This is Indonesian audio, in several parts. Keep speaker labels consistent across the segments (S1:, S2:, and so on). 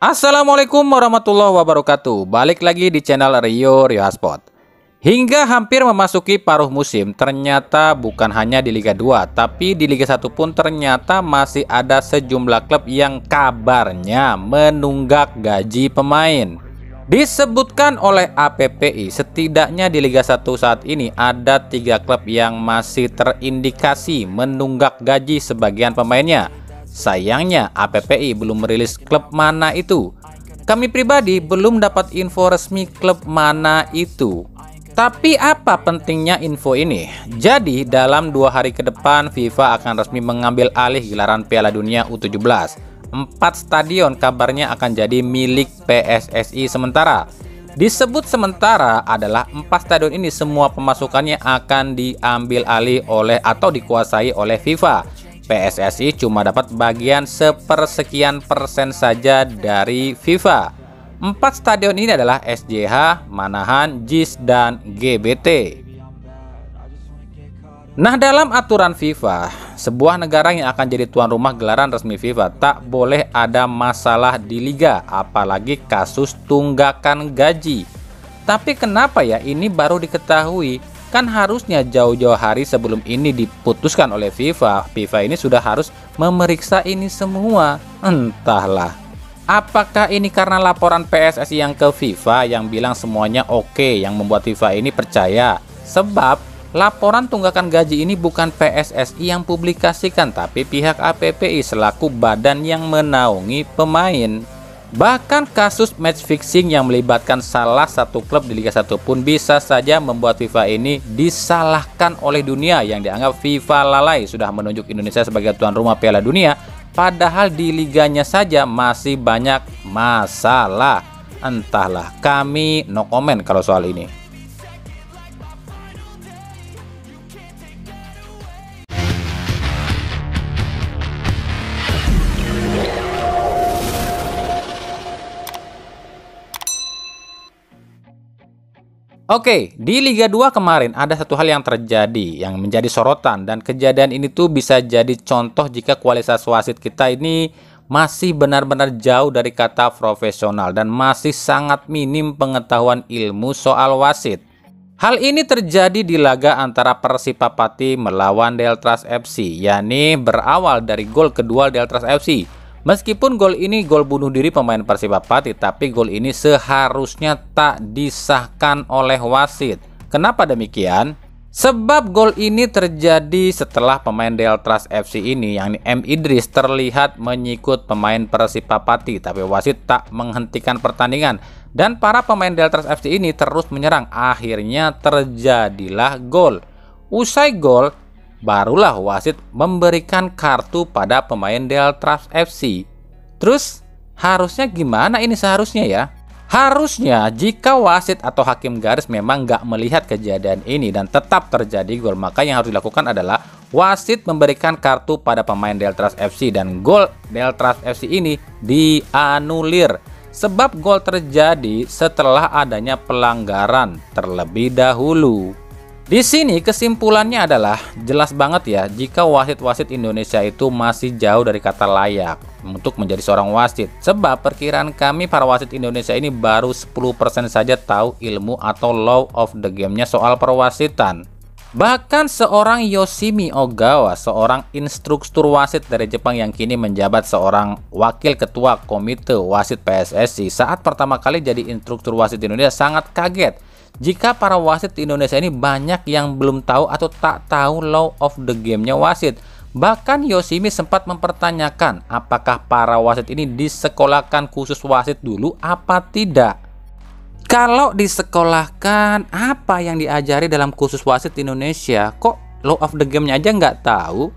S1: Assalamualaikum warahmatullahi wabarakatuh. Balik lagi di channel Rio Sport. Hingga hampir memasuki paruh musim, ternyata bukan hanya di Liga 2, tapi di Liga 1 pun ternyata masih ada sejumlah klub yang kabarnya menunggak gaji pemain. Disebutkan oleh APPI, setidaknya di Liga 1 saat ini ada 3 klub yang masih terindikasi menunggak gaji sebagian pemainnya. Sayangnya APPI belum merilis klub mana itu. Kami pribadi belum dapat info resmi klub mana itu. Tapi apa pentingnya info ini? Jadi dalam 2 hari ke depan FIFA akan resmi mengambil alih gelaran Piala Dunia U17. 4 stadion kabarnya akan jadi milik PSSI sementara. Disebut sementara adalah 4 stadion ini semua pemasukannya akan diambil alih oleh atau dikuasai oleh FIFA. PSSI cuma dapat bagian sepersekian persen saja dari FIFA. 4 stadion ini adalah SJH, Manahan, JIS, dan GBT. Nah, dalam aturan FIFA, sebuah negara yang akan jadi tuan rumah gelaran resmi FIFA tak boleh ada masalah di liga, apalagi kasus tunggakan gaji. Tapi kenapa ya ini baru diketahui? Kan harusnya jauh-jauh hari sebelum ini diputuskan oleh FIFA. FIFA ini sudah harus memeriksa ini semua. Entahlah. Apakah ini karena laporan PSSI yang ke FIFA yang bilang semuanya oke, yang membuat FIFA ini percaya? Sebab laporan tunggakan gaji ini bukan PSSI yang publikasikan, tapi pihak APPI selaku badan yang menaungi pemain. Bahkan kasus match fixing yang melibatkan salah satu klub di Liga 1 pun bisa saja membuat FIFA ini disalahkan oleh dunia yang dianggap FIFA lalai sudah menunjuk Indonesia sebagai tuan rumah Piala Dunia, padahal di liganya saja masih banyak masalah. Entahlah, kami no comment kalau soal ini. Oke, di Liga 2 kemarin ada satu hal yang terjadi yang menjadi sorotan, dan kejadian ini tuh bisa jadi contoh jika kualitas wasit kita ini masih benar-benar jauh dari kata profesional dan masih sangat minim pengetahuan ilmu soal wasit. Hal ini terjadi di laga antara Persipapati melawan Deltras FC, yakni berawal dari gol kedua Deltras FC. Meskipun gol ini gol bunuh diri pemain Persipapati, tapi gol ini seharusnya tak disahkan oleh wasit. Kenapa demikian? Sebab gol ini terjadi setelah pemain Deltras FC ini, yakni M. Idris, terlihat menyikut pemain Persipapati, tapi wasit tak menghentikan pertandingan. Dan para pemain Deltras FC ini terus menyerang. Akhirnya terjadilah gol. Usai gol, barulah wasit memberikan kartu pada pemain Deltras FC. Terus harusnya gimana ini seharusnya ya? Harusnya jika wasit atau hakim garis memang nggak melihat kejadian ini dan tetap terjadi gol, maka yang harus dilakukan adalah wasit memberikan kartu pada pemain Deltras FC dan gol Deltras FC ini dianulir. Sebab gol terjadi setelah adanya pelanggaran terlebih dahulu. Di sini kesimpulannya adalah jelas banget ya, jika wasit-wasit Indonesia itu masih jauh dari kata layak untuk menjadi seorang wasit. Sebab perkiraan kami para wasit Indonesia ini baru 10% saja tahu ilmu atau law of the game-nya soal perwasitan. Bahkan seorang Yoshimi Ogawa, seorang instruktur wasit dari Jepang yang kini menjabat seorang wakil ketua komite wasit PSSI, saat pertama kali jadi instruktur wasit di Indonesia sangat kaget jika para wasit di Indonesia ini banyak yang belum tahu atau tak tahu law of the game-nya wasit. Bahkan Yoshimi sempat mempertanyakan apakah para wasit ini disekolahkan khusus wasit dulu apa tidak. Kalau disekolahkan, apa yang diajari dalam khusus wasit di Indonesia? Kok law of the game-nya aja nggak tahu?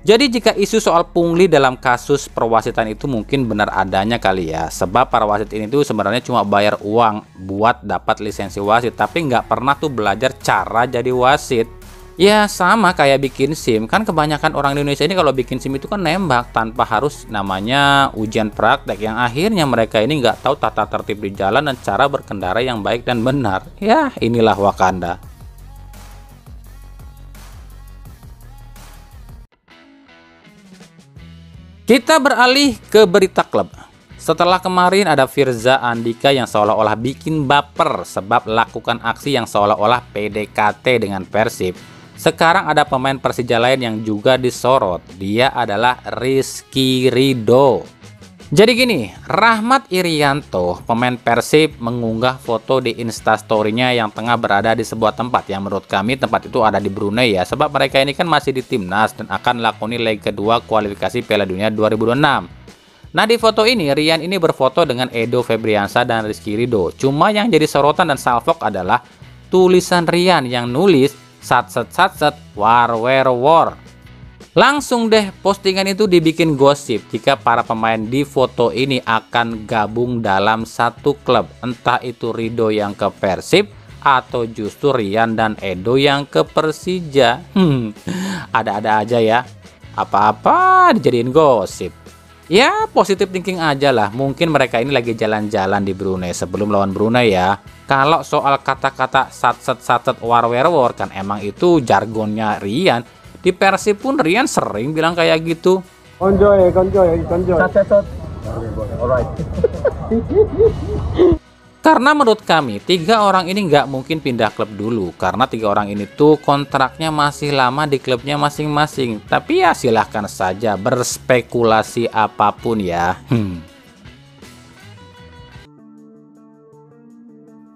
S1: Jadi jika isu soal pungli dalam kasus perwasitan itu mungkin benar adanya kali ya. Sebab para wasit ini tuh sebenarnya cuma bayar uang buat dapat lisensi wasit, tapi nggak pernah tuh belajar cara jadi wasit. Ya sama kayak bikin SIM, kan kebanyakan orang Indonesia ini kalau bikin SIM itu kan nembak tanpa harus namanya ujian praktek, yang akhirnya mereka ini nggak tahu tata tertib di jalan dan cara berkendara yang baik dan benar. Ya inilah Wakanda. Kita beralih ke berita klub. Setelah kemarin ada Firza Andika yang seolah-olah bikin baper sebab lakukan aksi yang seolah-olah PDKT dengan Persib. Sekarang ada pemain Persija lain yang juga disorot. Dia adalah Rizky Ridho. Jadi gini, Rahmat Irianto, pemain Persib, mengunggah foto di instastory-nya yang tengah berada di sebuah tempat yang menurut kami tempat itu ada di Brunei ya, sebab mereka ini kan masih di timnas dan akan lakoni leg kedua kualifikasi Piala Dunia 2026. Nah, di foto ini Rian ini berfoto dengan Edo Febriansyah dan Rizky Ridho. Cuma yang jadi sorotan dan salvok adalah tulisan Rian yang nulis satset war. Langsung deh postingan itu dibikin gosip jika para pemain di foto ini akan gabung dalam satu klub. Entah itu Ridho yang ke Persib atau justru Rian dan Edo yang ke Persija. Ada-ada aja ya. Apa-apa dijadiin gosip. Ya positif thinking aja lah. Mungkin mereka ini lagi jalan-jalan di Brunei sebelum lawan Brunei ya. Kalau soal kata-kata satset war kan emang itu jargonnya Rian. Di Persib pun Rian sering bilang kayak gitu. Konjoy. Alright. Karena menurut kami 3 orang ini nggak mungkin pindah klub dulu. Karena 3 orang ini tuh kontraknya masih lama di klubnya masing-masing. Tapi ya silahkan saja berspekulasi apapun ya.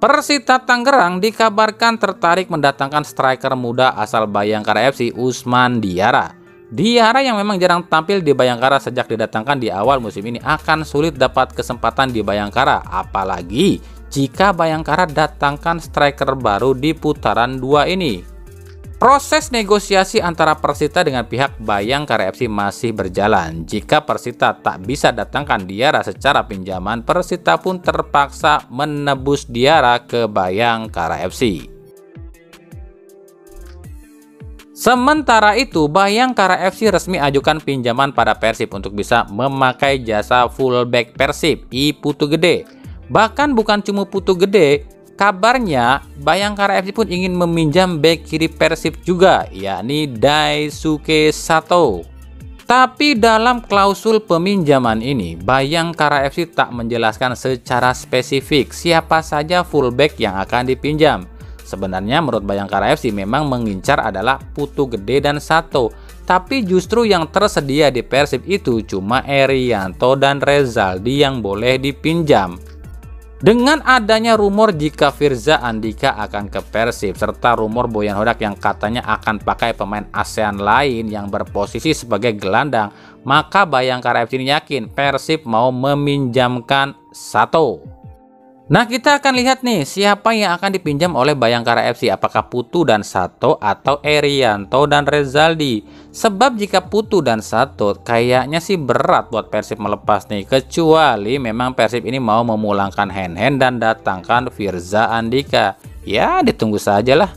S1: Persita Tangerang dikabarkan tertarik mendatangkan striker muda asal Bayangkara FC Usman Diarra. Diarra yang memang jarang tampil di Bayangkara sejak didatangkan di awal musim ini akan sulit dapat kesempatan di Bayangkara. Apalagi jika Bayangkara datangkan striker baru di putaran 2 ini. Proses negosiasi antara Persita dengan pihak Bayangkara FC masih berjalan. Jika Persita tak bisa datangkan Diarra secara pinjaman, Persita pun terpaksa menebus Diarra ke Bayangkara FC. Sementara itu, Bayangkara FC resmi ajukan pinjaman pada Persib untuk bisa memakai jasa fullback Persib, I Putu Gede. Bahkan bukan cuma Putu Gede, kabarnya Bayangkara FC pun ingin meminjam bek kiri Persib juga, yakni Daisuke Sato. Tapi dalam klausul peminjaman ini, Bayangkara FC tak menjelaskan secara spesifik siapa saja fullback yang akan dipinjam. Sebenarnya menurut Bayangkara FC memang mengincar adalah Putu Gede dan Sato. Tapi justru yang tersedia di Persib itu cuma Erianto dan Rezaldi yang boleh dipinjam. Dengan adanya rumor jika Firza Andika akan ke Persib serta rumor Boyan Hodak yang katanya akan pakai pemain ASEAN lain yang berposisi sebagai gelandang, maka Bayangkara FC ini yakin Persib mau meminjamkan Sato. Nah, kita akan lihat nih siapa yang akan dipinjam oleh Bayangkara FC, apakah Putu dan Sato atau Erianto dan Rezaldi. Sebab jika Putu dan Sato kayaknya sih berat buat Persib melepas nih, kecuali memang Persib ini mau memulangkan Hen dan datangkan Firza Andika. Ya ditunggu saja lah.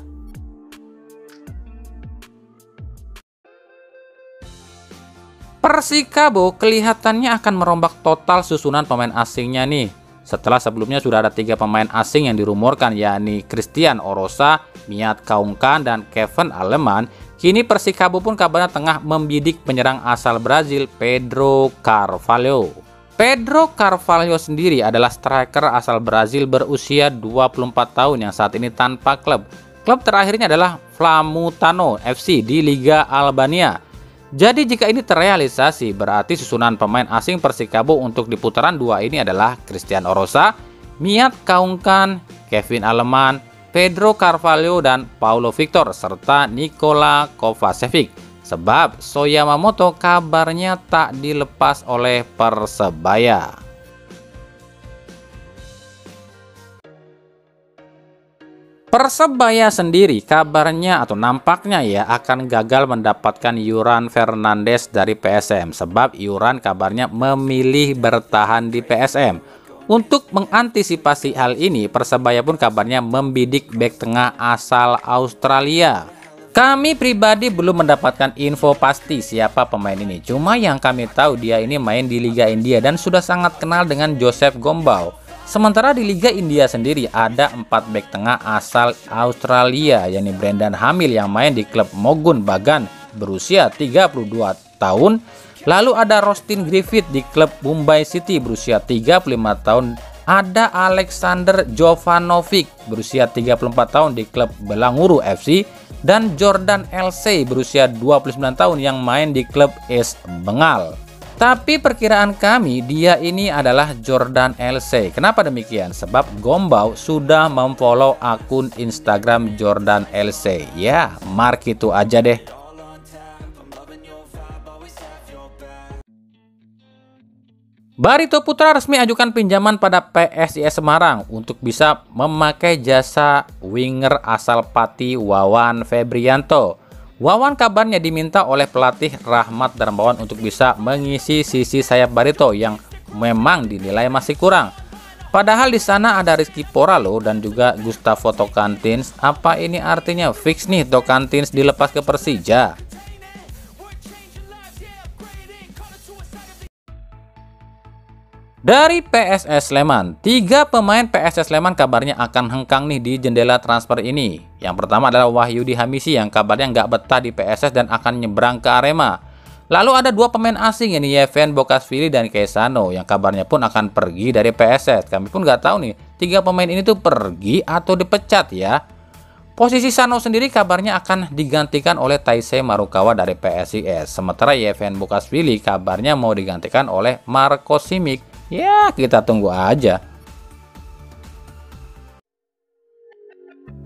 S1: Persikabo kelihatannya akan merombak total susunan pemain asingnya nih. Setelah sebelumnya sudah ada 3 pemain asing yang dirumorkan, yakni Christian Orosa, Miat Kaungkan, dan Kevin Aleman. Kini Persikabo pun kabarnya tengah membidik penyerang asal Brazil, Pedro Carvalho. Pedro Carvalho sendiri adalah striker asal Brazil berusia 24 tahun yang saat ini tanpa klub. Klub terakhirnya adalah Flamutano FC di Liga Albania. Jadi jika ini terrealisasi, berarti susunan pemain asing Persikabo untuk di putaran 2 ini adalah Christian Orosa, Miat Kaungkan, Kevin Aleman, Pedro Carvalho, dan Paulo Victor, serta Nikola Kovacevic. Sebab So Yamamoto kabarnya tak dilepas oleh Persebaya. Persebaya sendiri kabarnya atau nampaknya ya akan gagal mendapatkan Yuran Fernandes dari PSM, sebab Yuran kabarnya memilih bertahan di PSM. Untuk mengantisipasi hal ini, Persebaya pun kabarnya membidik bek tengah asal Australia. Kami pribadi belum mendapatkan info pasti siapa pemain ini, cuma yang kami tahu dia ini main di Liga India dan sudah sangat kenal dengan Joseph Gombau. Sementara di Liga India sendiri ada 4 bek tengah asal Australia, yakni Brendan Hamil yang main di klub Mogun Bagan berusia 32 tahun, Lalu ada Rustin Griffith di klub Mumbai City berusia 35 tahun. Ada Alexander Jovanovic berusia 34 tahun di klub Belanguru FC. Dan Jordan LC berusia 29 tahun yang main di klub East Bengal. Tapi perkiraan kami dia ini adalah Jordan LC. Kenapa demikian? Sebab Gombau sudah memfollow akun Instagram Jordan LC. Ya, mark itu aja deh. Barito Putra resmi ajukan pinjaman pada PSIS Semarang untuk bisa memakai jasa winger asal Pati Wawan Febrianto. Wawan kabarnya diminta oleh pelatih Rahmat Darmawan untuk bisa mengisi sisi sayap Barito yang memang dinilai masih kurang. Padahal di sana ada Rizky Poralo dan juga Gustavo Tocantins. Apa ini artinya fix nih Tocantins dilepas ke Persija? Dari PSS Sleman, 3 pemain PSS Sleman kabarnya akan hengkang nih di jendela transfer ini. Yang pertama adalah Wahyudi Hamisi yang kabarnya nggak betah di PSS dan akan nyebrang ke Arema. Lalu ada 2 pemain asing ini Yeven Bokashvili dan Kesano yang kabarnya pun akan pergi dari PSS. Kami pun nggak tahu nih 3 pemain ini tuh pergi atau dipecat ya. Posisi Sano sendiri kabarnya akan digantikan oleh Taisei Marukawa dari PSIS. Sementara Yeven Bokashvili kabarnya mau digantikan oleh Marco Simic. Ya, kita tunggu aja.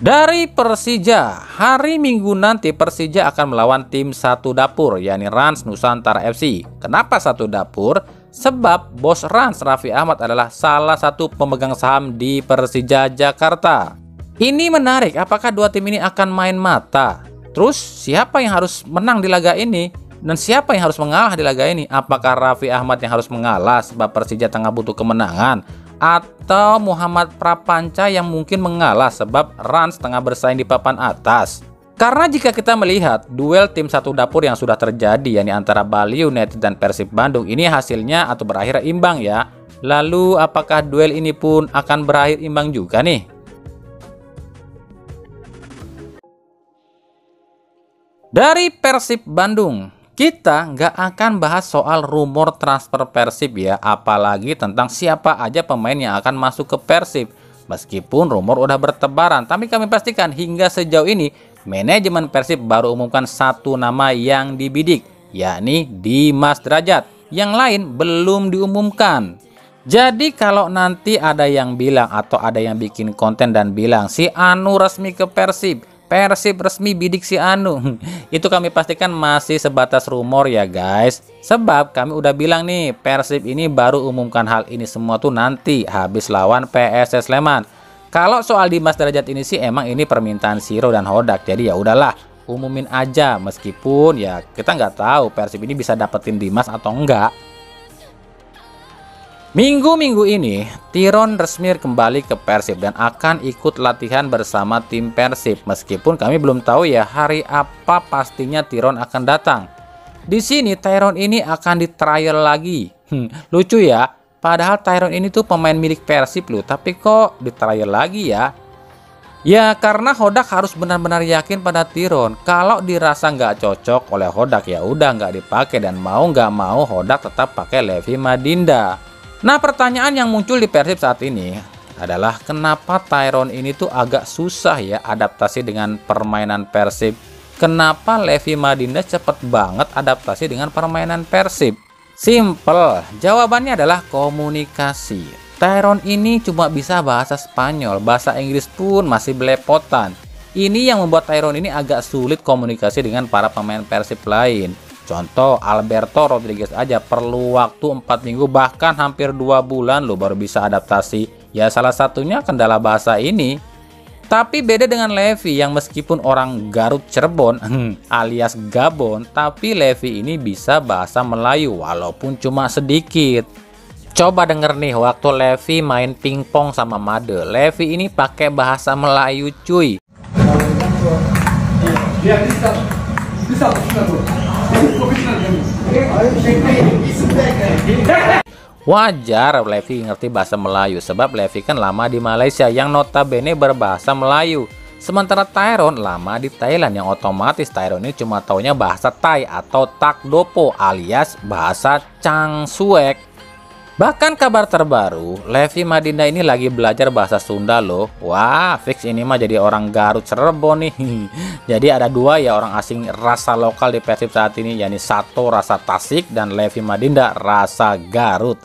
S1: Dari Persija, hari Minggu nanti Persija akan melawan tim satu dapur, yakni Rans Nusantara FC. Kenapa satu dapur? Sebab bos Rans Raffi Ahmad adalah salah satu pemegang saham di Persija Jakarta. Ini menarik, apakah 2 tim ini akan main mata? Terus siapa yang harus menang di laga ini? Dan siapa yang harus mengalah di laga ini? Apakah Raffi Ahmad yang harus mengalah sebab Persija tengah butuh kemenangan? Atau Muhammad Prapanca yang mungkin mengalah sebab Rans tengah bersaing di papan atas? Karena jika kita melihat duel tim satu dapur yang sudah terjadi yakni antara Bali United dan Persib Bandung, ini hasilnya atau berakhir imbang ya. Lalu apakah duel ini pun akan berakhir imbang juga nih? Dari Persib Bandung, kita nggak akan bahas soal rumor transfer Persib ya, apalagi tentang siapa aja pemain yang akan masuk ke Persib. Meskipun rumor udah bertebaran, tapi kami pastikan hingga sejauh ini manajemen Persib baru umumkan 1 nama yang dibidik, yakni Dimas Drajat. Yang lain belum diumumkan. Jadi kalau nanti ada yang bilang atau ada yang bikin konten dan bilang si Anu resmi ke Persib, Persib resmi bidik si Anu, itu kami pastikan masih sebatas rumor ya guys. Sebab kami udah bilang nih, Persib ini baru umumkan hal ini semua tuh nanti habis lawan PSS Sleman. Kalau soal Dimas Derajat ini sih emang ini permintaan Siro dan Hodak, jadi ya udahlah umumin aja. Meskipun ya kita nggak tahu Persib ini bisa dapetin Dimas atau enggak. Minggu-minggu ini, Tiron resmi kembali ke Persib dan akan ikut latihan bersama tim Persib. Meskipun kami belum tahu ya hari apa pastinya Tiron akan datang. Di sini Tyron ini akan di trial lagi. Lucu ya, padahal Tyron ini tuh pemain milik Persib loh, tapi kok di trial lagi ya? Ya karena Hodak harus benar-benar yakin pada Tiron. Kalau dirasa nggak cocok oleh Hodak ya udah nggak dipakai, dan mau nggak mau Hodak tetap pakai Levi Madinda. Nah pertanyaan yang muncul di Persib saat ini adalah kenapa Tyron ini tuh agak susah ya adaptasi dengan permainan Persib. Kenapa Levi Madinda cepet banget adaptasi dengan permainan Persib? Simple, jawabannya adalah komunikasi. Tyron ini cuma bisa bahasa Spanyol, bahasa Inggris pun masih belepotan. Ini yang membuat Tyron ini agak sulit komunikasi dengan para pemain Persib lain. Contoh Alberto Rodriguez aja perlu waktu 4 minggu bahkan hampir 2 bulan loh baru bisa adaptasi. Ya salah satunya kendala bahasa ini. Tapi beda dengan Levi yang meskipun orang Garut Cirebon alias Gabon, tapi Levi ini bisa bahasa Melayu walaupun cuma sedikit. Coba denger nih waktu Levi main pingpong sama Made. Levi ini pakai bahasa Melayu cuy. Wajar Levi ngerti bahasa Melayu sebab Levi kan lama di Malaysia yang notabene berbahasa Melayu. Sementara Tyrone lama di Thailand, yang otomatis Tyrone ini cuma taunya bahasa Thai atau Takdopo alias bahasa Changsuek. Bahkan kabar terbaru, Levi Madinda ini lagi belajar bahasa Sunda loh. Wah, fix ini mah jadi orang Garut Cirebon nih. Jadi ada dua ya orang asing rasa lokal di Persib saat ini, yakni Sato rasa Tasik dan Levi Madinda rasa Garut.